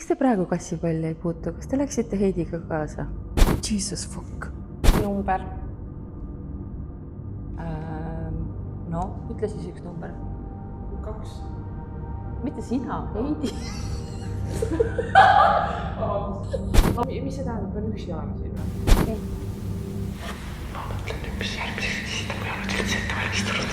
te praegu kassipalli ei puutu? Kas te läksite Heidiga kaasa? Jesus fuck. Number. No, ütle siis üks number. 2. Mitte sina, Heidi. Mis see tähendab, on üksi olema siin või? Ma mõtlen üks järgmiseks, siis ta ei olnud üldse ette valmistunud.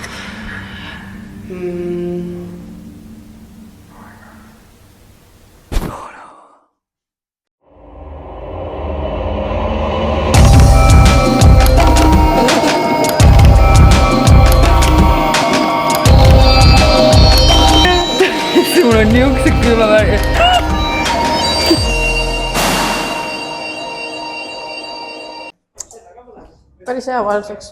Mul on niisugused külmavärgid. Päris hea valseks.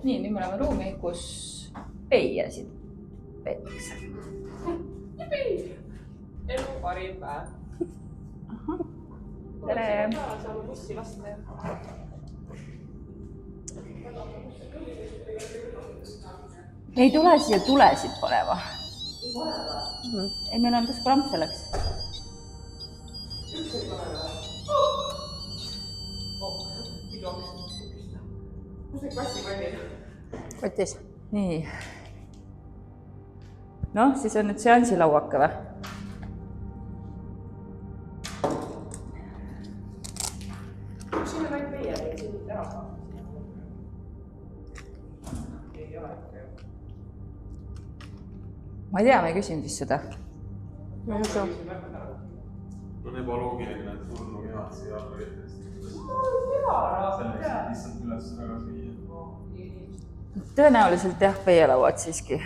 Nii, nüüd me oleme ruumi, kus peiasid peetakse. Elu parim päev. Tere! Saame bussi lasta ja... Me ei tule siia tulesid panema. Ei, meil on tõesti kramp selleks. Kus need kassipallid? Kotis. Nii. Noh, siis on nüüd seansi lauake või? Siin on ainult meie, siin mitte ära saab. Ei ole ikka ju. Ma ei tea, ma ei küsinud vist seda. Ma ei usu. On ebaloogiline, et surnu kevad siia alla võttes. Selleks lihtsalt üles tagasi viia. Tõenäoliselt jah, peielauad siiski.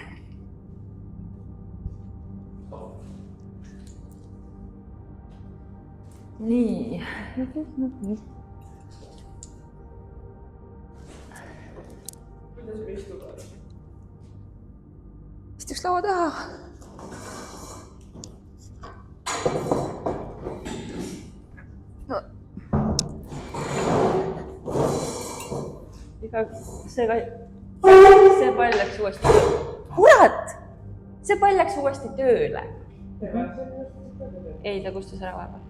Nii. Kuidas me istuda? Istuks laua taha. No. See pall läks uuesti tööle. Kurat! See pall läks uuesti tööle. Ei, ta kustus ära vahepeal.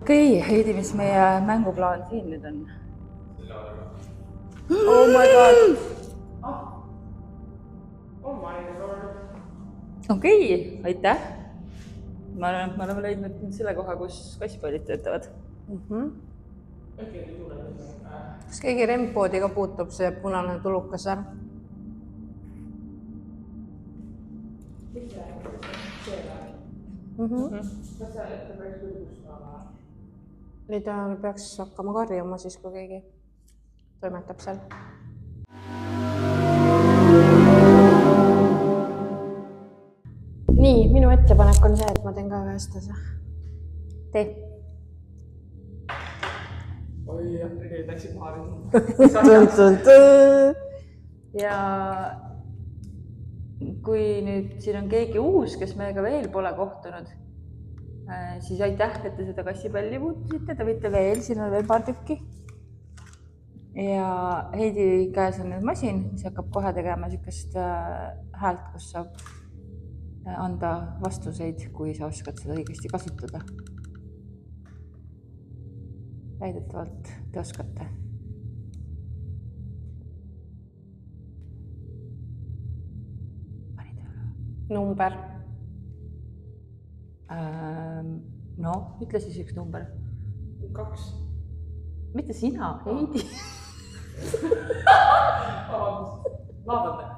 Okei, Heidi, mis meie mänguplaan siin nüüd on? Oh my god. Oh my lord. Okei, aitäh. Ma arvan, et me oleme leidnud selle koha, kus kassipallid töötavad. Kas keegi rempoodi ka puutub see punane tulukas ära? Kas sa ette peaks tutvustama? Ei, ta peaks hakkama karjuma siis, kui keegi toimetab seal. Nii, minu ettepanek on see, et ma teen ka ühe astlase. Tee. Oi jah, tegelikult läksid maha. Ja kui nüüd siin on keegi uus, kes meiega veel pole kohtunud, siis aitäh, et te seda kassipalli puutusite, te võite veel, siin on veel paar tükki. Ja Heidi käes on nüüd masin, mis hakkab kohe tegema niisugust häält, kus saab anda vastuseid, kui sa oskad seda õigesti kasutada. Väidetavalt te oskate. Number. No, ütle siis üks number. 2. Mitte sina, Heidi. Vabandust.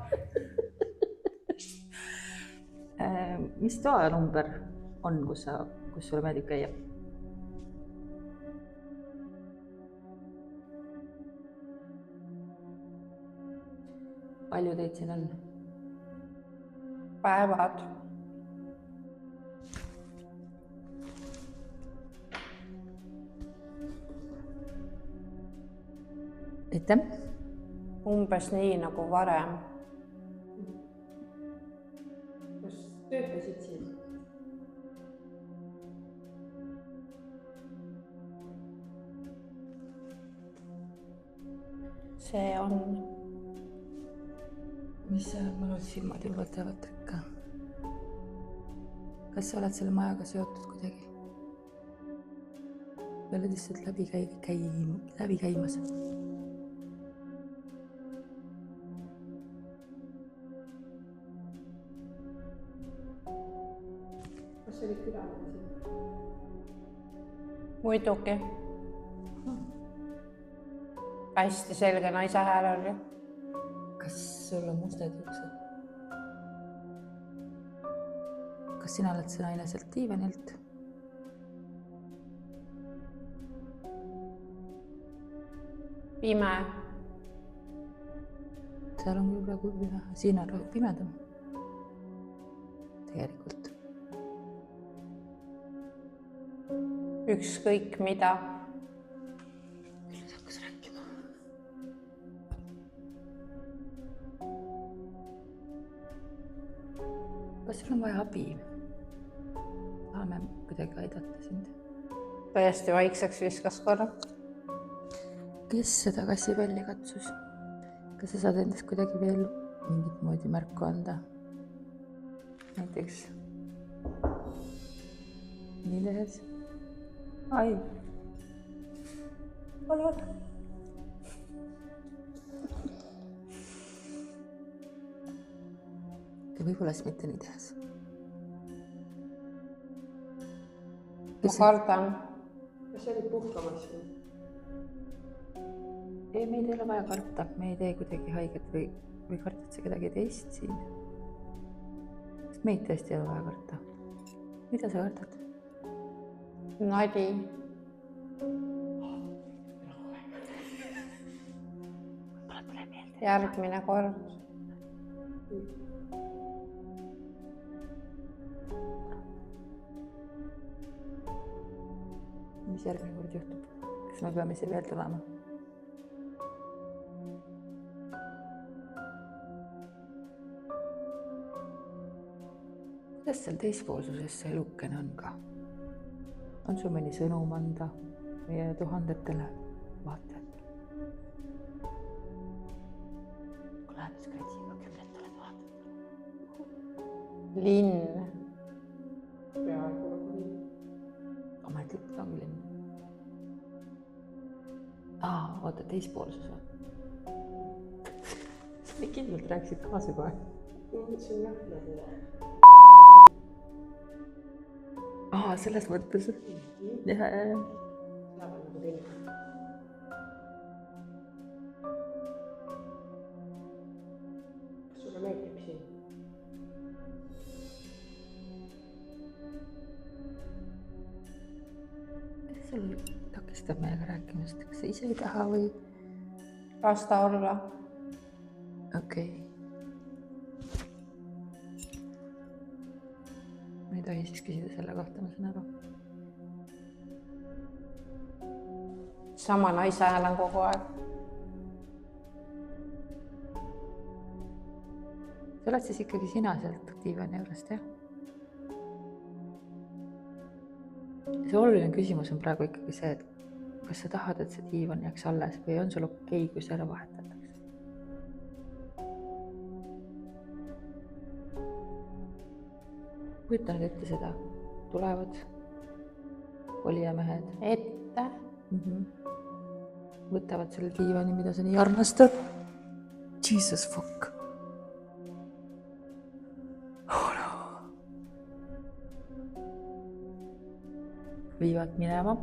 Mis toa number on, kus sulle meeldib käia? Palju teid siin on? Päevad. Aitäh. Umbes nii nagu varem. Kas töötasid siin? see on mis see on, mul silmad juba teevad ikka. Kas sa oled selle majaga seotud kuidagi? Või oled lihtsalt läbi käimas? Kas sa olid külaline siin? muidugi. hästi selge naise hääl oli. Kas sul on mustad juuksed? Kas sina oled see naine sealt diivanilt? pime. Seal on küll praegu pime, siin on pimedam. Tegelikult. ükskõik mida. Küll ta hakkas rääkima. Kas sul on vaja abi? Tahame kuidagi aidata sind. täiesti vaikseks viskas korra. Kes seda kassipelli katsus? Kas sa saad endast kuidagi veel mingit moodi märku anda? Näiteks nii tehes. Ai. Ole. Võib-olla siis mitte nii tehes. ma kardan. Kas sa olid puhkamas või? Ei, meid ei ole vaja karta, me ei tee kuidagi haiget või kardad sa kedagi teist siin. Sest meid tõesti ei ole vaja karta. Mida sa kardad? nali. järgmine kord. Mis järgmine kord juhtub? Kas me peame siia veel tulema? Kuidas seal teispoolsuses see elukene on ka? On sul mõni sõnum anda meie tuhandetele vaatajatele? Kui läheme skraitsiga 10 vaatajatele. linn. Peaaegu nagu nii. Ametlikult ongi linn. Oota, teispoolsus või? Sa nii kindlalt rääkisid kaasa kohe. Ma mõtlesin jah nagu. Selles mõttes. Jah. Läheb nagu teine. Kas sulle meeldib siin? Mis sul takistab meiega rääkimast? Kas sa ise ei taha või? las ta olla. Okei. Ma ei tohi siis küsida selle kohta, ma saan aru. sama naise hääl on kogu aeg. Sa oled siis ikkagi sina sealt diivani juurest, jah? See oluline küsimus on praegu ikkagi see, et kas sa tahad, et see diivan jääks alles või on sul okei, kui see ära vahetatakse? Kujuta nüüd ette seda. Tulevad olijamehed. ette. Võtavad selle diivani, mida sa nii armastad. Jesus fuck. Oh no. Viivad minema.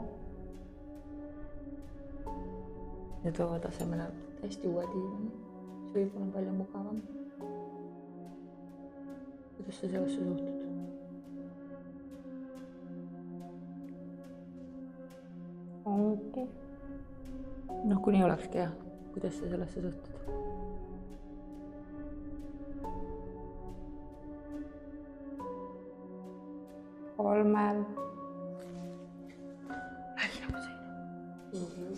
Ja toovad asemele täiesti uue diivani, mis võib-olla on palju mugavam. Kuidas sa sellesse suhtud? ongi. Noh, kuni olekski jah. Kuidas sa sellesse suhtud? kolmel. Välja ma sain.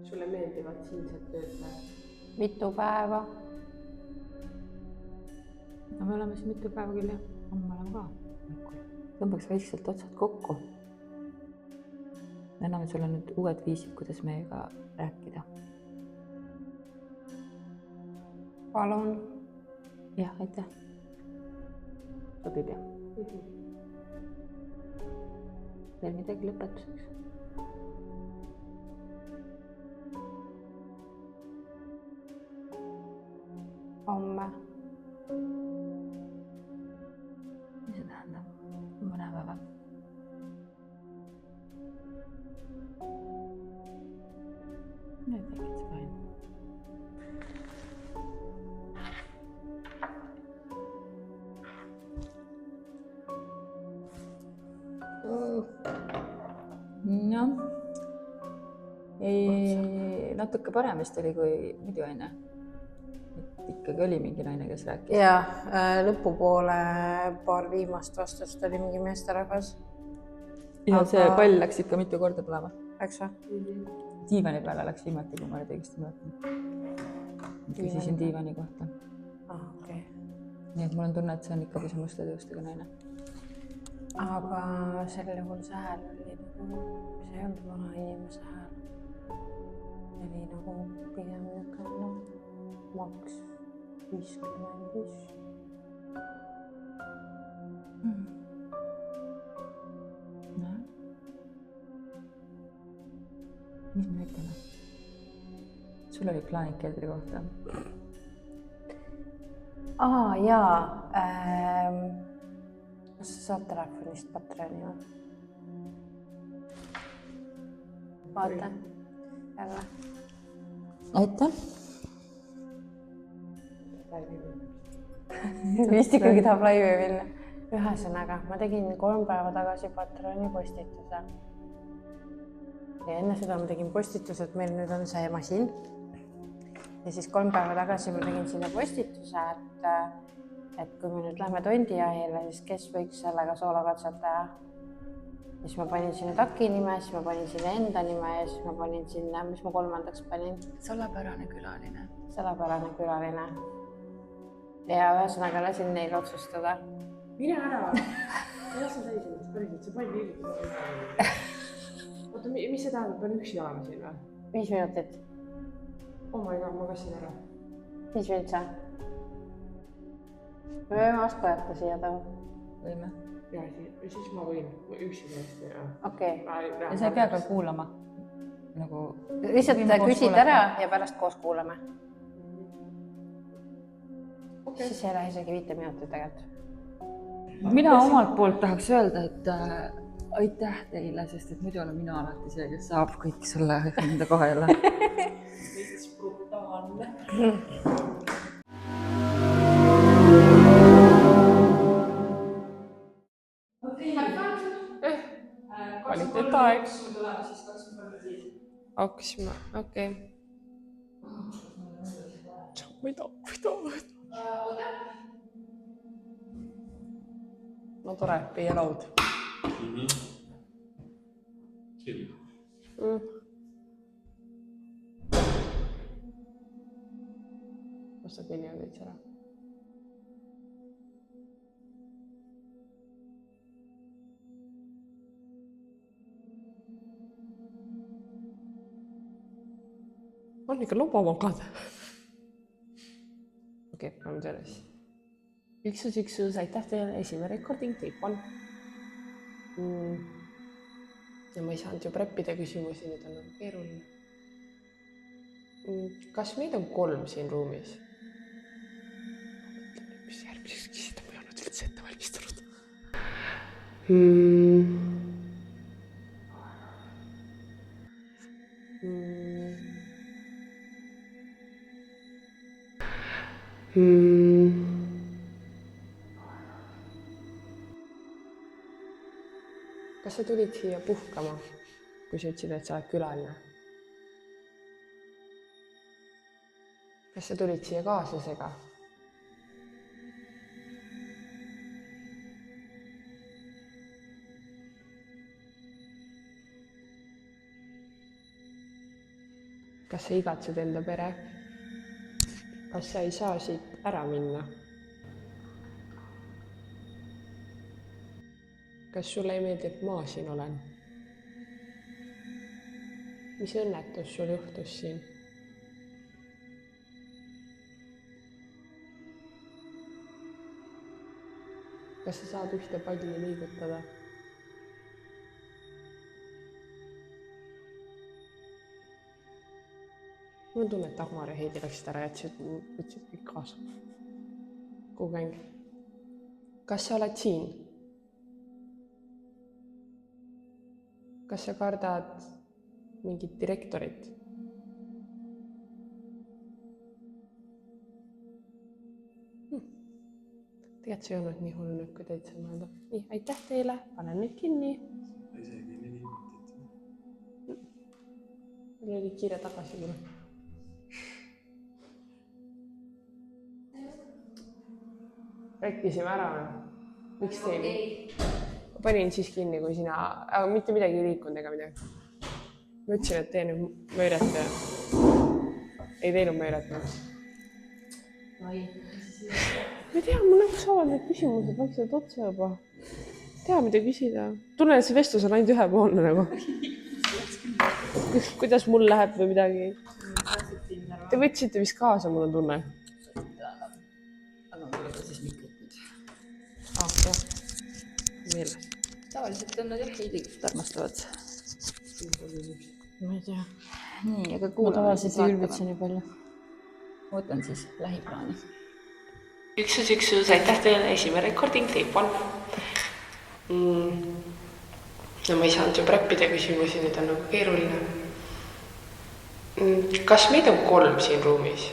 Sulle meeldivad siinsed tööd või? mitu päeva. no me oleme siin mitu päeva küll jah, homme oleme ka. Tõmbaks vaikselt otsad kokku. Me anname sulle nüüd uued viisid, kuidas meiega rääkida. Palun. Jah, aitäh. Sobib jah? Veel midagi lõpetuseks? Homme. Mis see tähendab? Mõne päeva. I think it's fine. Jah. Natuke parem vist oli kui muidu aine. Ikkagi oli mingi naine, kes rääkis. Ja lõpupoole paar viimast vastust oli mingi meesterahvas. Ja see pall läks ikka mitu korda põlema. Läks või? Diivani peale läks viimati, kui ma oled õigesti mõtlen. Küsisin diivani kohta. Okay. Nii et mul on tunne, et see on ikkagi see musta tõustega naine. Aga sel juhul see hääl oli nagu, see ei olnud vana inimese hääl. Oli nagu pigem niisugune maks 50. Mis me ütleme? Sul oli plaanid keldri kohta? Jaa. Kas sa saad telefonist Patreoni või? Vaata. Jälle. Aitäh. Vist ikkagi tahab laivi minna. Ühesõnaga, ma tegin 3 päeva tagasi Patreoni postituse. Ja enne seda ma tegin postituse, et meil nüüd on see masin. Ja siis 3 päeva tagasi ma tegin sinna postituse, et kui me nüüd lähme tondijahile, siis kes võiks sellega soolokatset teha. Siis ma panin sinna Taki nime, siis ma panin sinna enda nime ja siis ma panin sinna, mis ma 3. panin? Salapärane külaline. Salapärane külaline. Ja ühesõnaga lasin neil otsustada. Mine ära! Kuidas sa täis ennast päriselt? See pall liigutada. Oota, mis see tähendab? Pean üksi olema siin või? 5 minutit. Oh my god, ma kassin ära. 5 minutit saa. Me võime vastu jätta siia taha. Võime. Ja siis ma võin üksi tõesti. Okei. Ja sa ei pea ka kuulama. Nagu... Lihtsalt küsid ära ja pärast koos kuulame. Okay. Siis ei lähe isegi 5 minutit tegelikult. Mina omalt poolt tahaks öelda, et aitäh teile, sest et muidu olen mina alati see, kes saab kõik sulle enda kohele. Veits brutaalne. Kvaliteetaeg. Hakkasime, okei. Mida? No tore, be allowed. Chill. Ostad nini on veits ära. On ikka luba magada. Okei, on selles. Üksus, aitäh teile, esimene recording, tape on. Ja ma ei saanud ju preppida küsimusi, nüüd on keeruline. Kas meid on 3 siin ruumis? Mis järgmiseks küsida, ma ei olnud üldse ette valmistanud. Kas sa tulid siia puhkama, kui sa ütlesid, et sa oled külaline? Kas sa tulid siia kaaslasega? Kas sa igatsed enda pere? Kas sa ei saa siit ära minna? kas sulle ei meeldi, et ma siin olen? Mis õnnetus sul juhtus siin? Kas sa saad ühte palli liigutada? Mul on tunne, et Dagmar ja Heidi läksid ära ja võtsid kõik kaasa. Kuhu käing? Kas sa oled siin? Kas sa kardad mingit direktorit? Tegelikult see ei olnud nii hull nüüd, kui teid sain mõelda. Nii, aitäh teile, panen nüüd kinni. Isegi 4 minutit. Mul oli kiire tagasi mulle. Rääkisime ära. Miks teil? Ma panin siis kinni, kui sina, aga mitte midagi ei liikunud ega midagi. Ma ütlesin, et teen mööret ja ei teinud mööret. Ma ei tea, mul nagu saavad need küsimused läksid otsa juba. Tea, mida küsida. Tunnen, et see vestlus on ainult ühepoolne nagu. Kuidas mul läheb või midagi. Te võtsite vist kaasa, mul on tunne. Aga mul ei ole siis mikrit nüüd. Jah. Meeles. Tavaliselt on nad jah Heidikust armastavad. Ma ei tea. Nii, aga Ma kuulame. tavaliselt ei ülbitse nii palju. Ootan siis lähiplaani. Üksus, aitäh teile, esimene recording, teip on. No ma ei saanud juba räppida küsimusi, nüüd on nagu keeruline. Kas meid on 3 siin ruumis?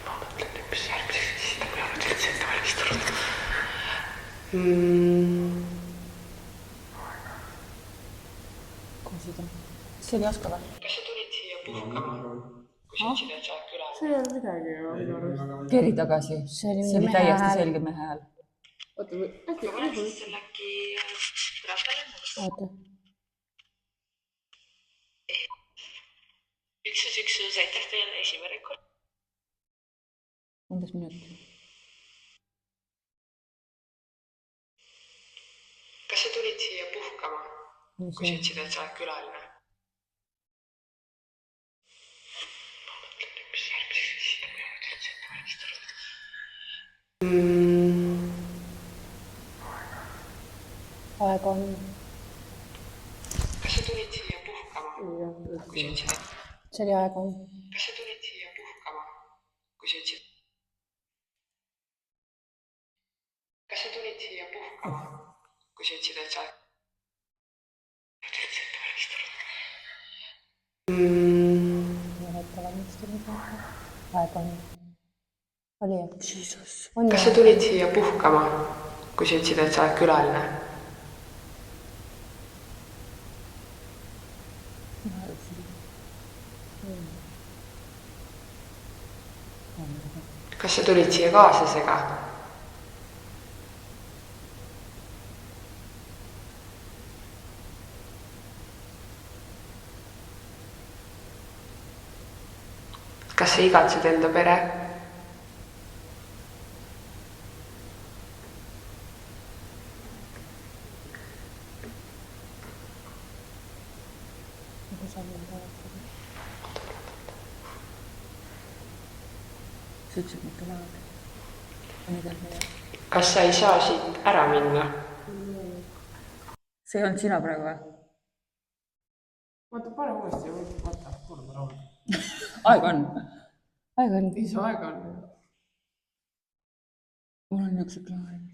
Ma mõtlen nüüd, mis järgmiseks esitab, ma ei ole üldse ette valmistunud. See oli Asko või? Kas sa tulid siia puhkama, kui sa ütlesid, et sa oled külas? See ei ole midagi ju minu arust. Keri tagasi. See oli See oli mehe täiesti hääl. selge mehe hääl. Oota, äkki selle äkki rahvale? Oota. Üksus, aitäh teile, esimene rekord. Umbes minut. Kas sa tulid siia puhkama, kui sa ütlesid, et sa oled külaline? Ma mõtlen nüüd, mis järgmiseks esitab, ma ei ole üldse ette valmistunud. Aeg on. Kas sa tulid siia puhkama, kui sa ütlesid, et... See oli aeg on. Kas sa tulid siia puhkama, kui sa ütlesid... Kas sa tulid siia puhkama, kui sa ütlesid, et sa oled... Aeg on. Oli jah? Kas sa tulid siia puhkama, kui sa ütlesid, et sa oled külaline? Kas sa tulid siia kaaslasega? Kas sa igatsed enda pere? Sa ütlesid, et tulevad. Kas sa ei saa siit ära minna? See ei olnud sina praegu või? Vaata, pane uuesti, vaata, kuulame rahu. Aeg on. Aeg on. Ei saa aega on. Mul on niisugused klaarid.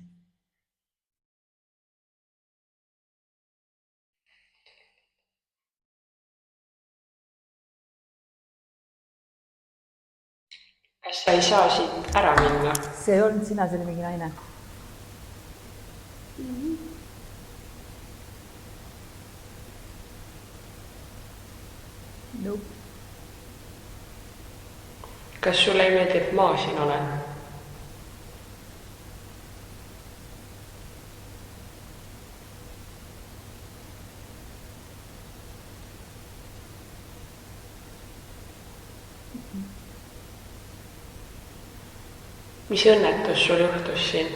Kas sa ei saa siit ära minna? See ei olnud sina, see oli mingi naine. Nope. Kas sulle ei meeldi, et ma siin olen? mis õnnetus sul juhtus siin?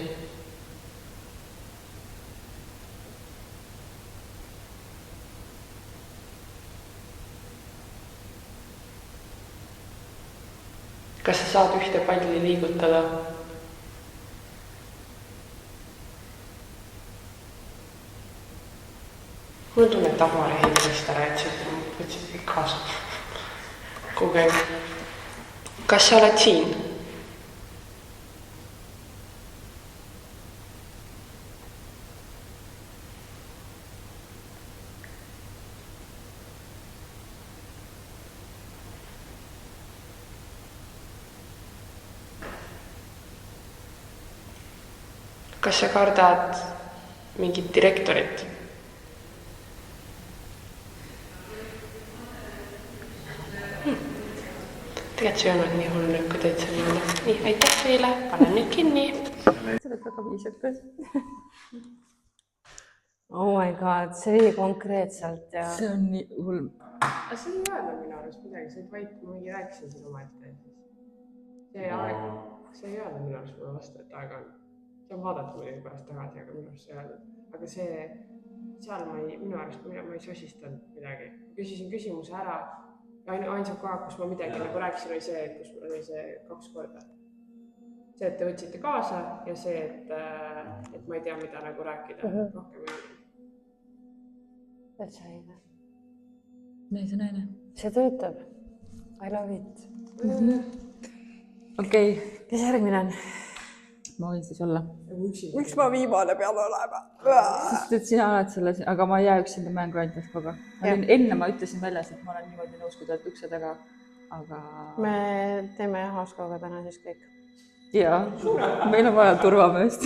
Kas sa saad ühte palli liigutada? Mul tunne, et Tamari hindest räätsid, võtsid kõik kaasa. Kuge. Kas sa oled siin? Kas sa kardad mingit direktorit? Tegelikult see ei olnud nii hull nüüd, kui täitsa niimoodi. Nii, aitäh teile, panen nüüd kinni. sa oled väga viisakas. Oh my god, see oli konkreetselt ja... See on nii hull. Aga see ei öelda minu arust midagi, see vaid ma mingi rääkisin siin oma ette. See ei öelda minu arust mulle vastu, et aega on. Saan vaadata muidugi pärast tagasi, aga minu arust see ei öeldud. Aga seal minu arust ma ei sosistanud midagi. Küsisin küsimuse ära ja ainsad kohad, kus ma midagi nagu rääkisin, oli see, kus mul oli see 2 korda. See, et te võtsite kaasa ja see, et ma ei tea, mida nagu rääkida. Rohkem ei olnud. Täitsa õige. Naise naine. See töötab. I love it. Okei. Kes järgmine on? Ma võin siis olla. Miks ma viimane pean olema? Sest et sina oled selles, aga ma ei jää üksinda mängu ainult kogu. Enne ma ütlesin väljas, et ma olen niimoodi nõus, kui te olete ukse taga, aga... Me teeme Haaskoga täna siis kõik. Jaa, meil on vaja turvameest.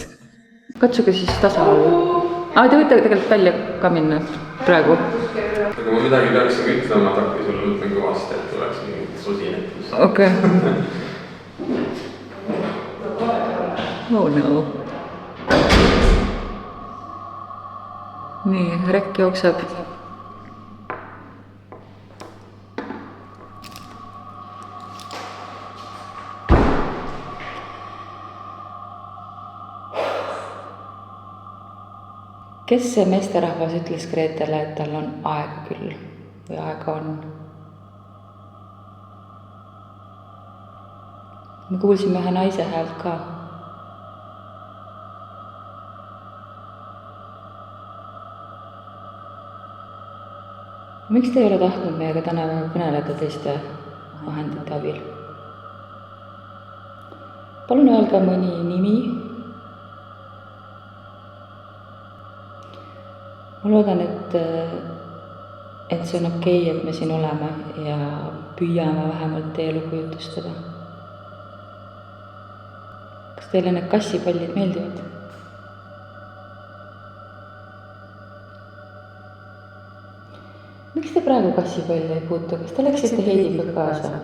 Katsuge siis tasa olla. Te võite tegelikult välja ka minna praegu. Aga ma midagi peaksin ütlema, takki sulle ütlen kõvasti, et oleks mingit sosinetust. Okei. Oh no. Nii, rekk jookseb. Kes see meesterahvas ütles Greetele, et tal on aega küll või aega on? Me kuulsime ühe naise häält ka. Miks te ei ole tahtnud meiega täna kõneleda teiste vahendite abil? Palun öelda mõni nimi. Ma loodan, et see on okei, et me siin oleme ja püüame vähemalt teie lugu jutustada. Kas teile need kassipallid meeldivad? Miks te praegu kassipalli ei puutu? Kas te läksite Heidiga kaasa?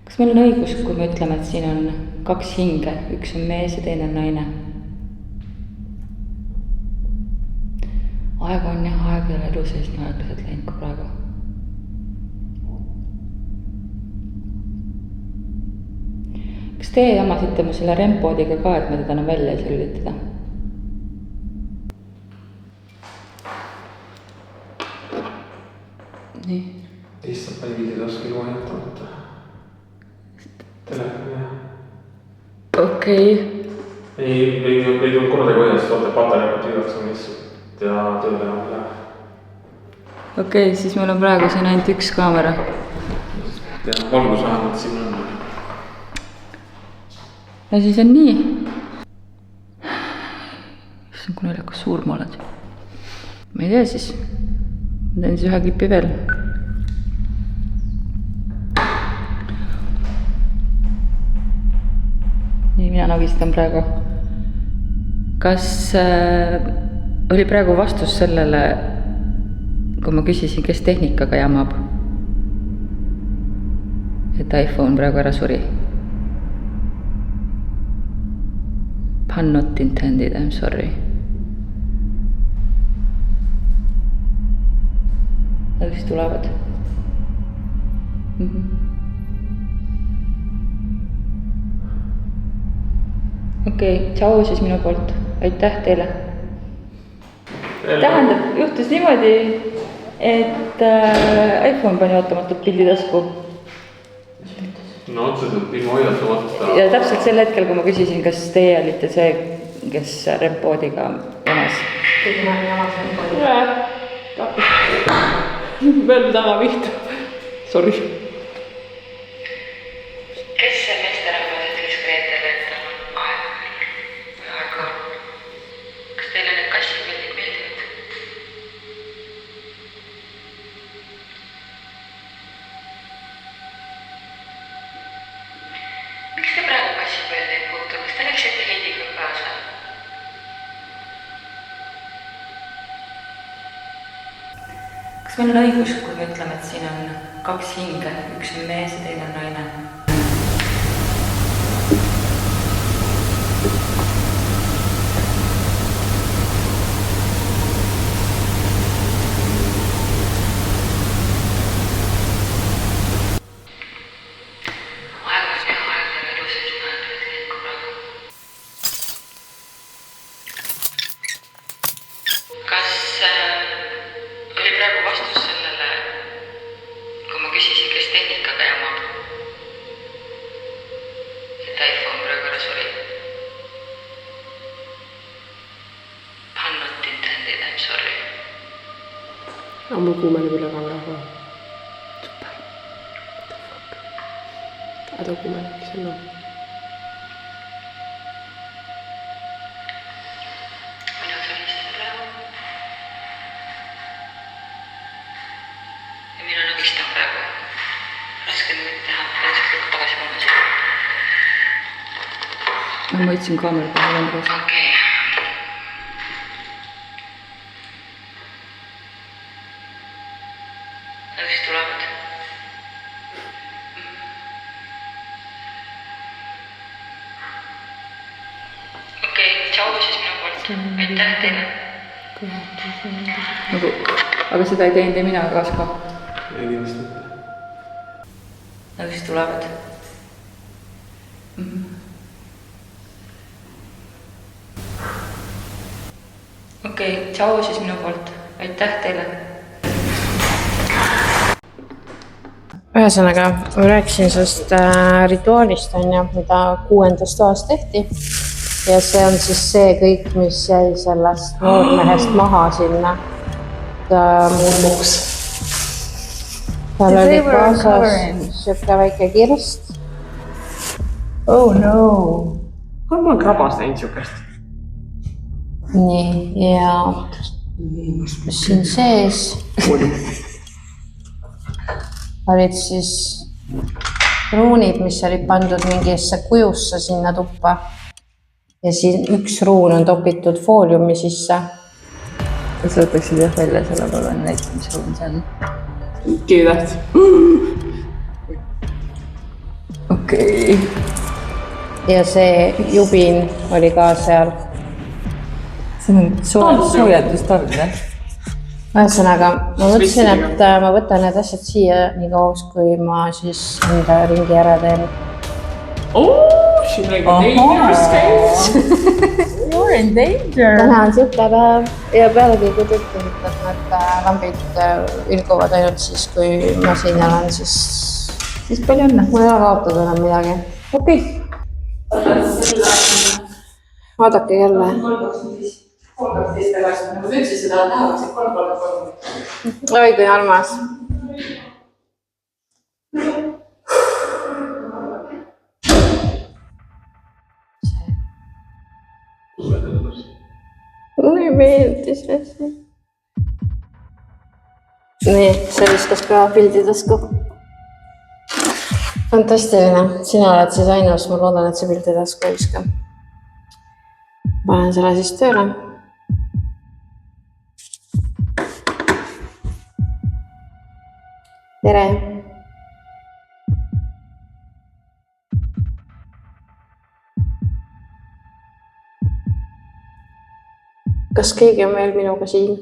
Kas meil on õigus, kui me ütleme, et siin on 2 hinge, üks on mees ja teine on naine? Aega on jah, aeg ei ole elu sees nii aeglaselt läinud kui praegu. Kas teie jamasite mu selle rempoodiga ka, et me teda enam välja ei saa lülitada? Nii. Issand, ma ei viidi oska ilma jätamata. Telefon jah. Okei. Ei tulnud kordagi hoiast, vaata patareid tühjaks on lihtsalt ja tööle enam ei lähe. Okei, siis meil on praegu siin ainult üks kaamera. Ja valgus vähemalt siin on. Ja siis on nii. Issand, kui naljakas suur ma oled. Ma ei tea siis. Ma teen siis ühe klipi veel. Nii, mina nagistan praegu. Kas oli praegu vastus sellele, kui ma küsisin, kes tehnikaga jamab? Et iPhone praegu ära suri. Pun not intended, I'm sorry. Nad vist tulevad. 3, okei, tšau siis minu poolt. Aitäh teile. Tähendab, juhtus niimoodi, et iPhone pani ootamatult pildi tasku. no otseselt ilma hoiatamata. Ja täpselt sel hetkel, kui ma küsisin, kas teie olite see, kes rempoodiga jones. Kõik ma olin omas rempoodiga. Veel taga pihta. Sorry. Kes see meesterahvas ütles Greetele, et tal on aega? Kas teile need kassipildid meeldivad? Miks te praegu kassipildi ei puutu? Kas te läksite Heidiga kaasa? Kas meil on õigus, kui me ütleme, et siin on 2 hinge, üks on mees ja teine on naine? aga mul kuumeneb üle kaamera kohe. Ta kuumenebki sinna. Minu sellised praegu. Ja mina nagistan praegu. Raske on nüüd teha, lihtsalt lükka tagasi mõnes. Ma võtsin kaamera peale enda käes. Okei. Mis tulevad? Okei, tšau siis minu poolt. Aitäh teile. Aga seda ei teinud ja mina kaas ka. Ei kindlasti mitte. Mis tulevad? Okei, tšau siis minu poolt. Aitäh teile. Ühesõnaga, ma rääkisin sellest rituaalist, mida 6. toas tehti. Ja see on siis see kõik, mis jäi sellest noormehest maha sinna. Murmuks. Seal oli kaasas siuke väike kirst. Oh no. Ma olen krabas näinud siukest. Nii, ja siin sees olid siis ruunid, mis olid pandud mingisse kujusse sinna tuppa. Ja siin üks ruun on topitud fooliumi sisse. Sa võtaksid jah välja selle poole näita, mis ruun see on. Kivitäht. Okei. Ja see jubin oli ka seal. See on soojendustorm, jah? Ühesõnaga, ma mõtlesin, et ma võtan need asjad siia nii kauaks, kui ma siis enda ringi ära teen. She's like a dangerous case. You're in danger. Täna on siuke päev ja pealegi, kui te ütlesite, et need lambid vilguvad ainult siis, kui ma siin olen, siis palju õnne. Mul ei ole kaotada enam midagi. Okei. Vaadake jälle. 3.12 tagasi, nagu sa ütlesid, seda tahaks, et 3.3. Oi, kui armas. Mulle meeldis see. Nii, see viskas ka pildi tasku. Fantastiline. Sina oled siis ainus, ma loodan, et see pildi tasku ei viska. Panen selle siis tööle. Tere! Kas keegi on veel minuga siin?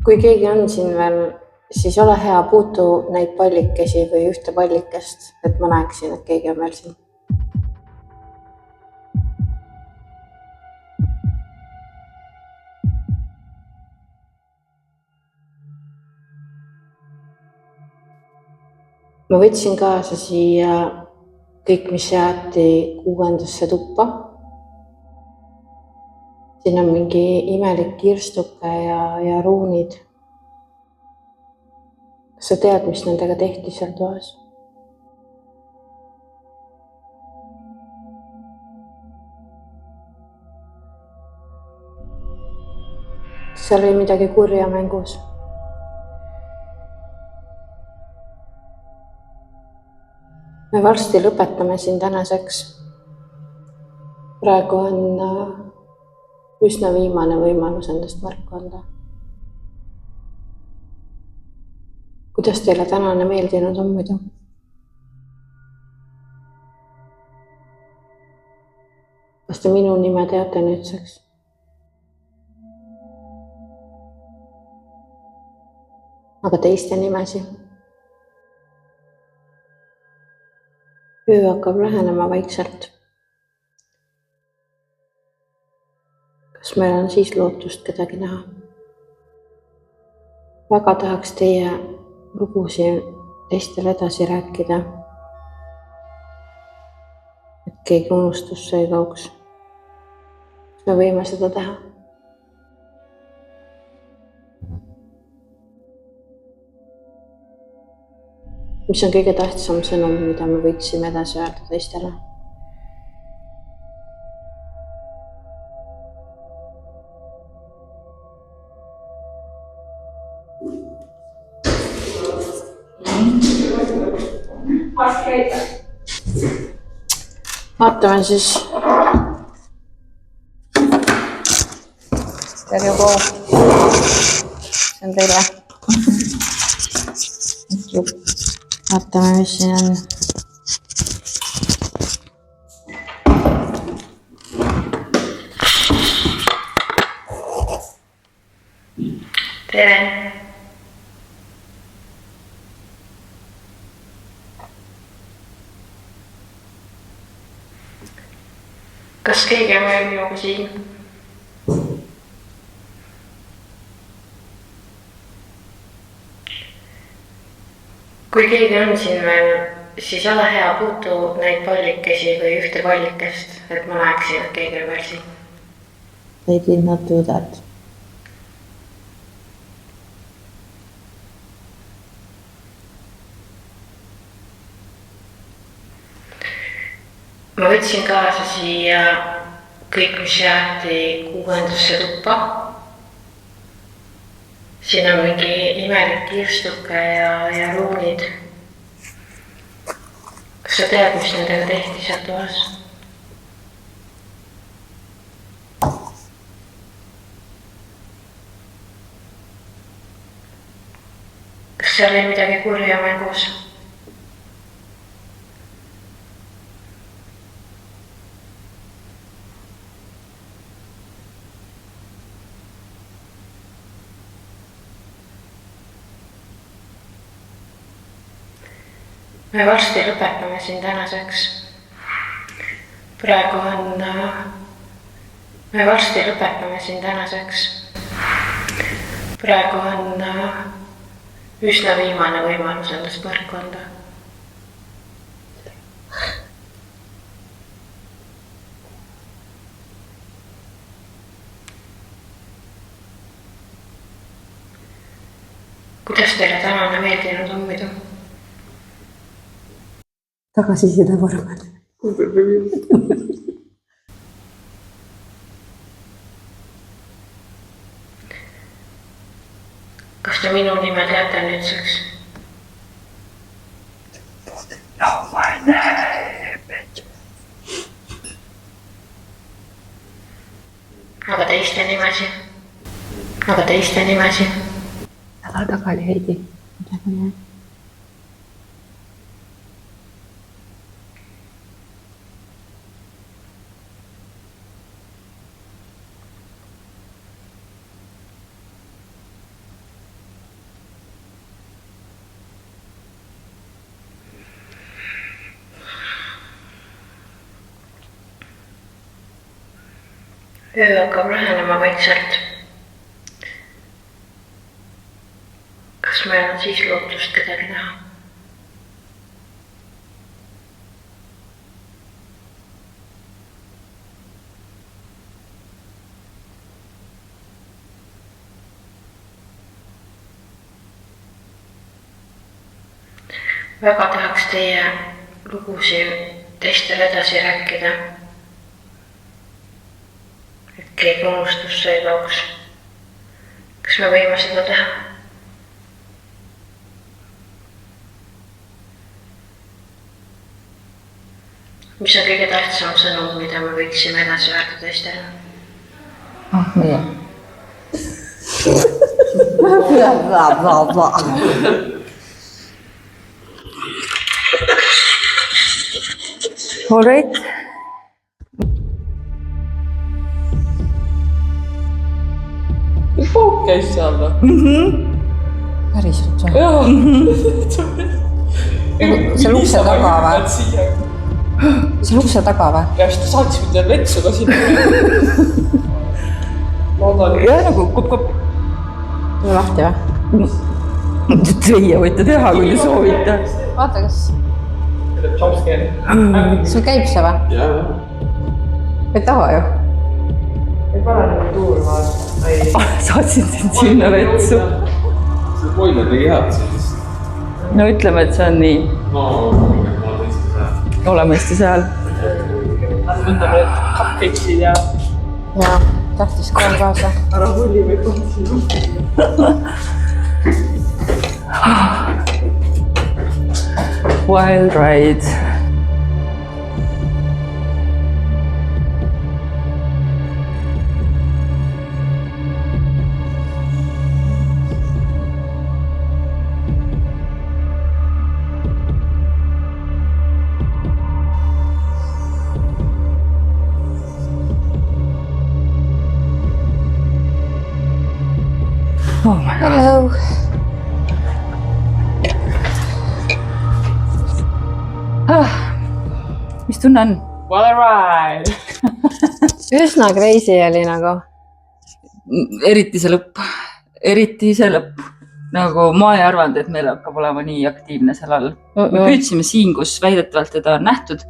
Kui keegi on siin veel, siis ole hea, puutu neid pallikesi või ühte pallikest, et ma näeksin, et keegi on veel siin. Ma võtsin kaasa siia kõik, mis jäeti 6. tuppa. Siin on mingi imelik kirstuke ja ruunid. Kas sa tead, mis nendega tehti seal toas? Kas seal oli midagi kurja mängus? Me varsti lõpetame siin tänaseks. Praegu on üsna viimane võimalus endast märku anda. Kuidas teile tänane meeldinud on muidu? Kas te minu nime teate nüüdseks? Aga teiste nimesi? Öö hakkab lähenema vaikselt. Kas meil on siis lootust kedagi näha? Väga tahaks teie lugusid teistele edasi rääkida. Et keegi unustusse ei kaoks. Me võime seda teha. Mis on kõige tähtsam sõnum, mida me võiksime edasi öelda teistele? Vaatame siis. There you go. See on teile. Vaatame, mis siin on. Tere! Kas keegi on veel minuga siin? Kui keegi on siin veel, siis ole hea, puutu neid pallikesi või ühte pallikest, et ma näeksin, et keegi on veel siin. They did not do that. Ma võtsin kaasa siia kõik, mis jäeti 6. tuppa. Siin on mingi imelik kirstuke ja ruunid. Kas sa tead, mis nendega tehti seal toas? Kas seal oli midagi kurja mängus? Me varsti lõpetame siin tänaseks. Praegu on üsna viimane võimalus endast märku anda. Kuidas teile tänane meeldinud on muidu? Tagasiside vormel. Kas te minu nime teate nüüdseks? No my name. Aga teiste nimesi? Ära taga oli Heidi. öö hakkab lähenema vaikselt. Kas meil on siis lootust kedagi näha? Väga tahaks teie lugusid teistele edasi rääkida. Et keegi unustusse ei tooks. Kas me võime seda teha? Mis on kõige tähtsam sõnum, mida me võiksime edasi öelda teistele? Meie. All right. Pauk käis seal või? Päriselt või? Jaa. Seal ukse taga või? Seal ukse taga või? Ja siis ta saatis mind veel vetsu ka sinna. Loodan. Ja nagu kopp. Tule lahti või? Teie võite teha, kui te soovite. Vaata, kas Jumpscare. sul käib see või? Jaa. Ei taha ju. Ei pane nagu tuurma. Saatsin sind sinna vetsu. See boiler tegi head siis. No ütleme, et see on nii. No, ma tõesti seal. Oleme hästi seal. Võtame need cupcakesid ja Jaa, tähtis kool kaasa. ära hulli või kohti. Wild ride. Oh my god. Hello. Mis tunne on? What a ride! Üsna crazy oli nagu. Eriti see lõpp. Nagu ma ei arvanud, et meil hakkab olema nii aktiivne seal all. Me püüdsime siin, kus väidetavalt teda on nähtud.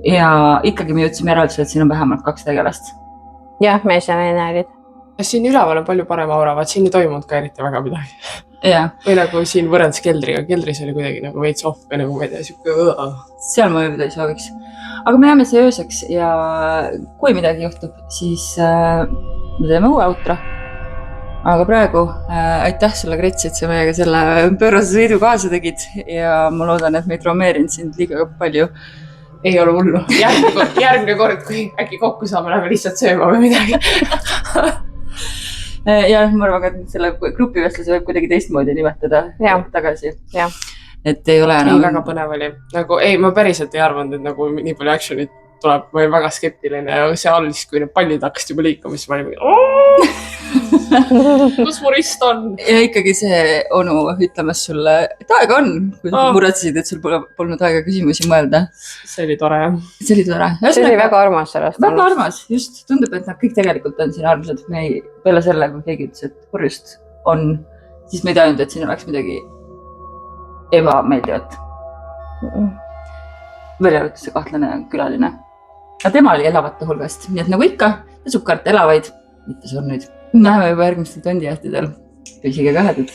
Ja ikkagi me jõudsime järeldusele, et siin on vähemalt 2 tegelast. Jah, mees ja naine olid. Siin üleval on palju parem aura, vaat siin ei toimunud ka eriti väga midagi. Ja, Või nagu siin võrreldes keldriga. Keldris oli kuidagi nagu veits off või nagu ma ei tea, siuke seal ma ööbida ei sooviks. Aga me jääme siia ööseks ja kui midagi juhtub, siis me teeme uue outro. Aga praegu aitäh sulle, Grets, et sa meiega selle pöörase sõidu kaasa tegid ja ma loodan, et me ei traumeerinud sind liiga palju. ei ole hullu. Järgmine kord, kui äkki kokku saame, läheme lihtsalt sööma või midagi. Ja ma arvan, et selle grupivestluse võib kuidagi teistmoodi nimetada tagasi. Jah. Et ei ole Ei, enam. väga põnev oli. Nagu, ei, ma päriselt ei arvanud, et nagu nii palju actionit tuleb. Ma olin väga skeptiline ja see all siis, kui need pallid hakkasid juba liikuma, siis ma olin kus mu rist on? Ja ikkagi see onu ütlemas sulle, et aega on, kui muretsesid, et sul polnud aega küsimusi mõelda. See oli tore, jah. See oli tore. See oli väga armas sellest. Väga armas, just. Tundub, et nad kõik tegelikult on siin armsad. Me ei, peale selle, kui keegi ütles, et purjust on, siis me ei teadnud, et siin oleks midagi ebameeldivat. Veel arvates see kahtlane külaline. Aga tema oli elavate hulgast. Nii et nagu ikka, tasub karta elavaid, mitte surnuid. Näeme juba järgmistel tondijahtidel. Püsige kahedad.